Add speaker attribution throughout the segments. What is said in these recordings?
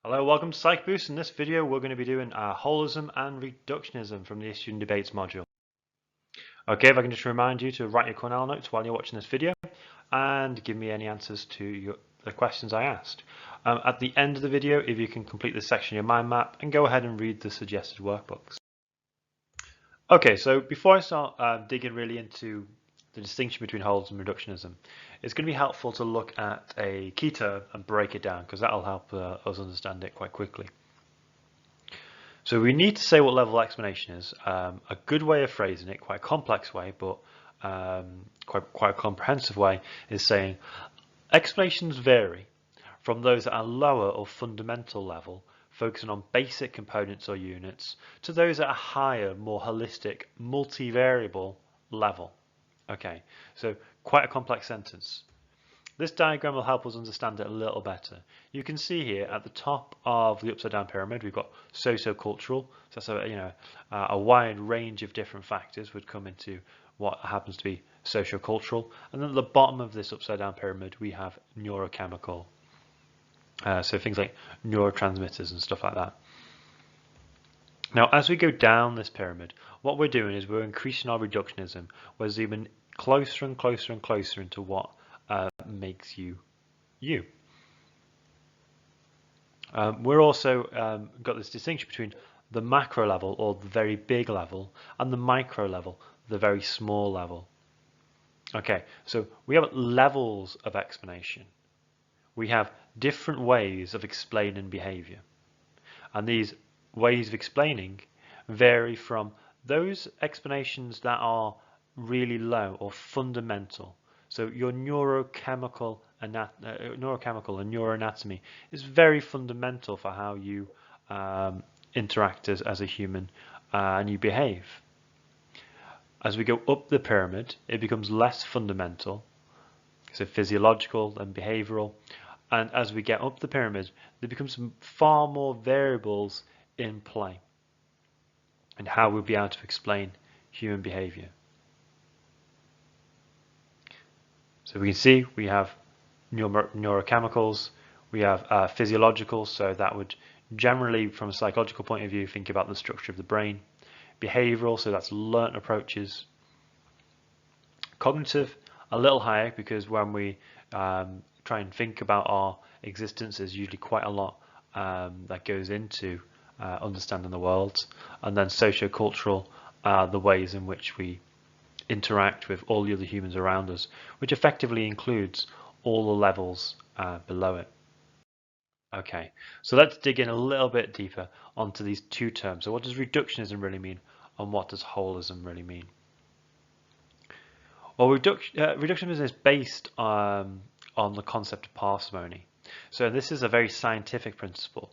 Speaker 1: Hello, welcome to Psych Boost. In this video, we're going to be doing Holism and Reductionism from the Student Debates module. Okay, if I can just remind you to write your Cornell notes while you're watching this video and give me any answers to the questions I asked. At the end of the video, if you can complete this section of your mind map and go ahead and read the suggested workbooks. Okay, so before I start digging really into the distinction between holism and reductionism, it's going to be helpful to look at a key term and break it down because that'll help us understand it quite quickly. So we need to say what level of explanation is. A good way of phrasing it, quite a complex way, but quite a comprehensive way, is saying explanations vary from those at a lower or fundamental level, focusing on basic components or units, to those at a higher, more holistic, multivariable level. Okay, so quite a complex sentence. This diagram will help us understand it a little better. You can see here at the top of the upside down pyramid we've got socio-cultural, so that's a wide range of different factors would come into what happens to be socio-cultural, and then at the bottom of this upside down pyramid we have neurochemical, so things like neurotransmitters and stuff like that. Now as we go down this pyramid, what we're doing is we're increasing our reductionism. We're zooming closer and closer and closer into what makes you you. We're also got this distinction between the macro level, or the very big level, and the micro level, the very small level. Okay, so we have levels of explanation. We have different ways of explaining behavior, and these ways of explaining vary from those explanations that are really low or fundamental. So your neurochemical and neuroanatomy is very fundamental for how you interact as a human and you behave. As we go up the pyramid, it becomes less fundamental, so physiological and behavioral. And as we get up the pyramid, there becomes far more variables in play and how we'll be able to explain human behavior. So we can see we have neurochemicals, we have physiological, so that would generally, from a psychological point of view, think about the structure of the brain. Behavioral, so that's learnt approaches. Cognitive, a little higher, because when we try and think about our existence, there's usually quite a lot that goes into understanding the world. And then socio-cultural, the ways in which we interact with all the other humans around us, which effectively includes all the levels below it. Okay, so let's dig in a little bit deeper onto these two terms. So what does reductionism really mean, and what does holism really mean? Well, reductionism is based on the concept of parsimony. So this is a very scientific principle.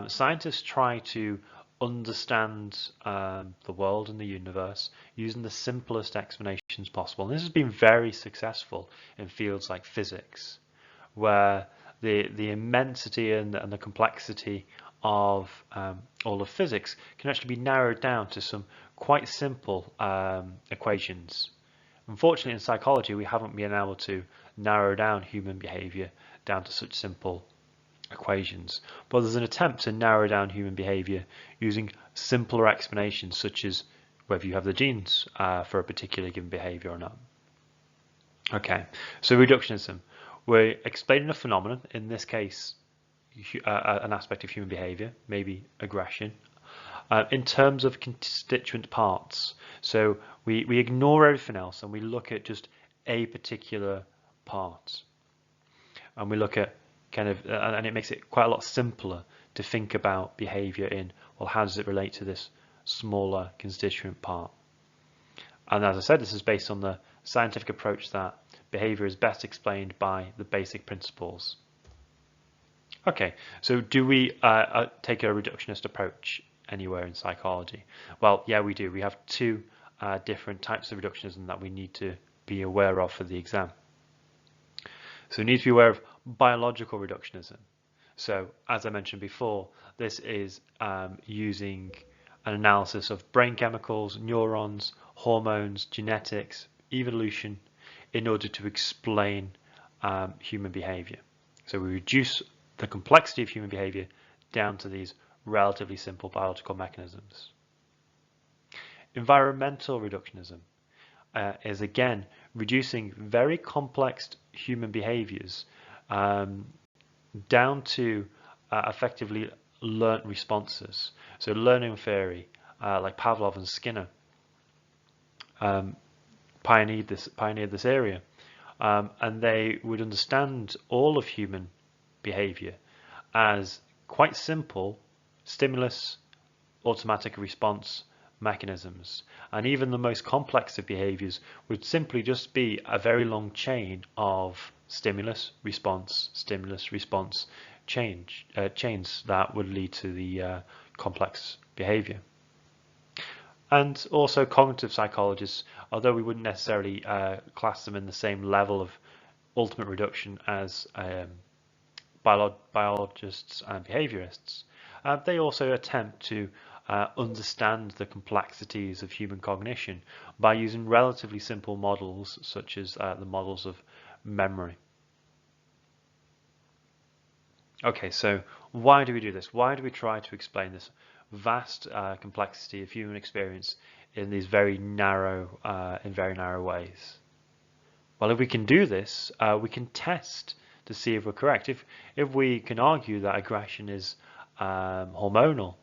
Speaker 1: Scientists try to understand the world and the universe using the simplest explanations possible. And this has been very successful in fields like physics, where the immensity and the complexity of all of physics can actually be narrowed down to some quite simple equations. Unfortunately, in psychology, we haven't been able to narrow down human behavior down to such simple equations, but there's an attempt to narrow down human behavior using simpler explanations, such as whether you have the genes for a particular given behavior or not. Okay, so reductionism, we're explaining a phenomenon, in this case an aspect of human behavior, maybe aggression, in terms of constituent parts. So we ignore everything else and we look at just a particular part, and we look at and it makes it quite a lot simpler to think about behavior in, well, how does it relate to this smaller constituent part? And as I said, this is based on the scientific approach that behavior is best explained by the basic principles. Okay, so do we take a reductionist approach anywhere in psychology? Well, yeah, we do. We have two different types of reductionism that we need to be aware of for the exam. So we need to be aware of biological reductionism. So as I mentioned before, this is using an analysis of brain chemicals, neurons, hormones, genetics, evolution, in order to explain human behavior. So we reduce the complexity of human behavior down to these relatively simple biological mechanisms. Environmental reductionism is again reducing very complex human behaviors down to effectively learnt responses. So learning theory, like Pavlov and Skinner, pioneered this area, and they would understand all of human behavior as quite simple stimulus, automatic response mechanisms, and even the most complex of behaviors would simply just be a very long chain of stimulus response chains that would lead to the complex behavior. And also cognitive psychologists, although we wouldn't necessarily class them in the same level of ultimate reduction as biologists and behaviorists, they also attempt to understand the complexities of human cognition by using relatively simple models such as the models of memory. Okay, so why do we do this? Why do we try to explain this vast complexity of human experience in these very narrow ways? Well, if we can do this, we can test to see if we're correct. If we can argue that aggression is hormonal,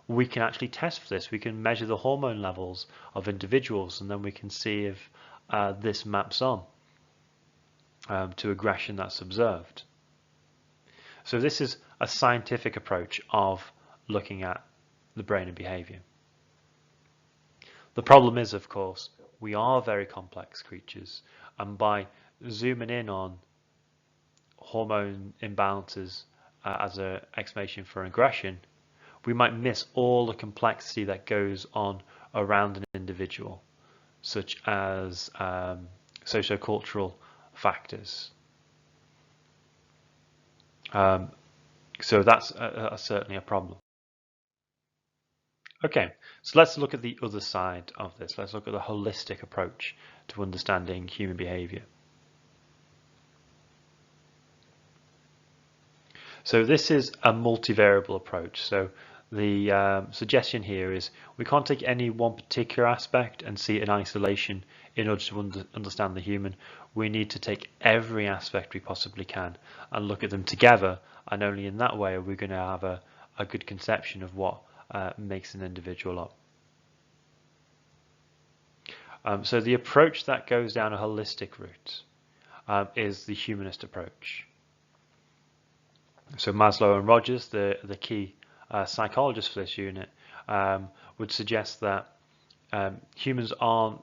Speaker 1: we can actually test for this. We can measure the hormone levels of individuals, and then we can see if this maps on to aggression that's observed. So this is a scientific approach of looking at the brain and behavior. The problem is, of course, we are very complex creatures, and by zooming in on hormone imbalances as an explanation for aggression, we might miss all the complexity that goes on around an individual, such as sociocultural factors. So that's certainly a problem. Okay, so let's look at the other side of this. Let's look at the holistic approach to understanding human behavior. So this is a multivariable approach. So the suggestion here is we can't take any one particular aspect and see it in isolation in order to understand the human. We need to take every aspect we possibly can and look at them together, and only in that way are we going to have a good conception of what makes an individual up. So the approach that goes down a holistic route is the humanist approach. So Maslow and Rogers, the key psychologists for this unit, would suggest that humans aren't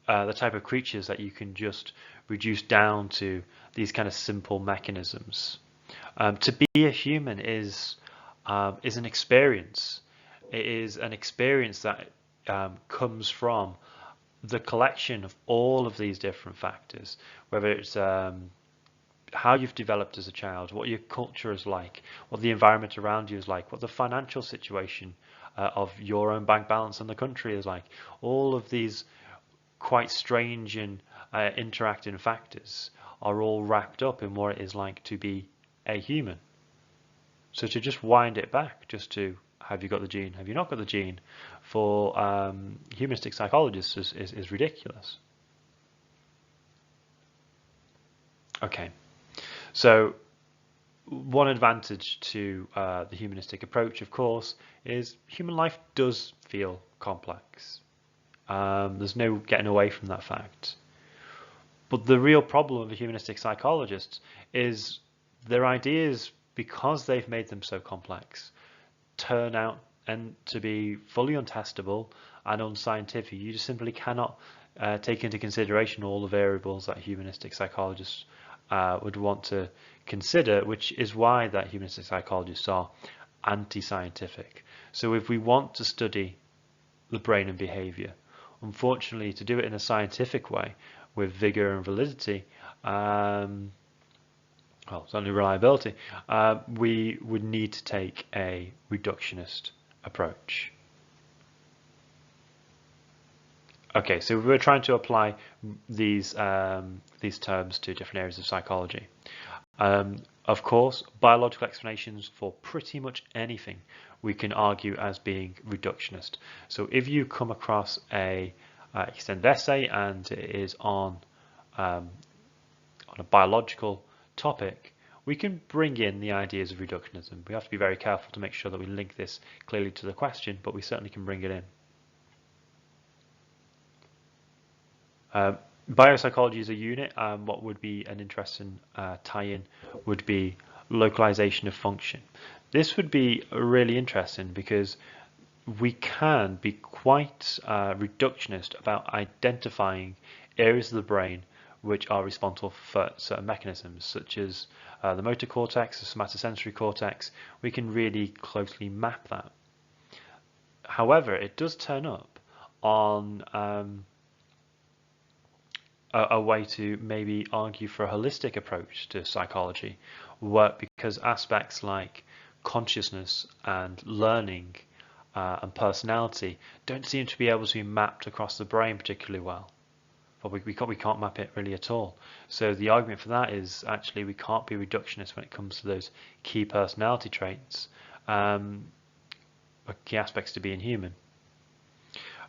Speaker 1: the type of creatures that you can just reduce down to these kind of simple mechanisms. To be a human is an experience. It is an experience that comes from the collection of all of these different factors, whether it's how you've developed as a child, what your culture is like, what the environment around you is like, what the financial situation of your own bank balance and the country is like. All of these quite strange and interacting factors are all wrapped up in what it is like to be a human. So to just wind it back, just to have you got the gene, have you not got the gene, for humanistic psychologists is ridiculous. Okay. So one advantage to the humanistic approach, of course, is human life does feel complex. There's no getting away from that fact. But the real problem of the humanistic psychologists is their ideas, because they've made them so complex, turn out and to be fully untestable and unscientific. You just simply cannot take into consideration all the variables that humanistic psychologists would want to consider, which is why that humanistic psychologists are anti-scientific. So if we want to study the brain and behavior, unfortunately, to do it in a scientific way with vigor and validity, certainly reliability, we would need to take a reductionist approach. Okay, so we're trying to apply these terms to different areas of psychology. Of course, biological explanations for pretty much anything we can argue as being reductionist. So if you come across a extended essay and it is on a biological topic, we can bring in the ideas of reductionism. We have to be very careful to make sure that we link this clearly to the question, but we certainly can bring it in. Biopsychology is a unit. What would be an interesting tie-in would be localization of function. This would be really interesting because we can be quite reductionist about identifying areas of the brain which are responsible for certain mechanisms, such as the motor cortex, the somatosensory cortex. We can really closely map that. However, it does turn up on a way to maybe argue for a holistic approach to psychology, because aspects like consciousness and learning and personality don't seem to be able to be mapped across the brain particularly well. But we can't map it really at all. So the argument for that is actually we can't be reductionist when it comes to those key personality traits, key aspects to being human.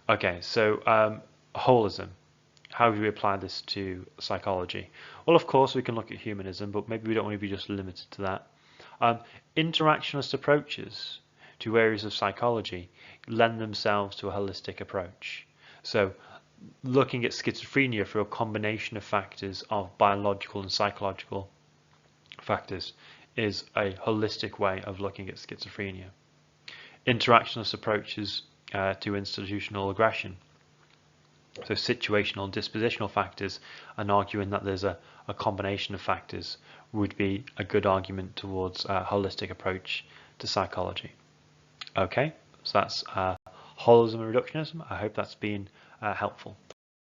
Speaker 1: Okay, so holism. How do we apply this to psychology? Well, of course, we can look at humanism, but maybe we don't want to be just limited to that. Interactionist approaches to areas of psychology lend themselves to a holistic approach. So looking at schizophrenia through a combination of factors of biological and psychological factors is a holistic way of looking at schizophrenia. Interactionist approaches to institutional aggression, so situational and dispositional factors, and arguing that there's a combination of factors would be a good argument towards a holistic approach to psychology. Okay, so that's holism and reductionism. I hope that's been helpful.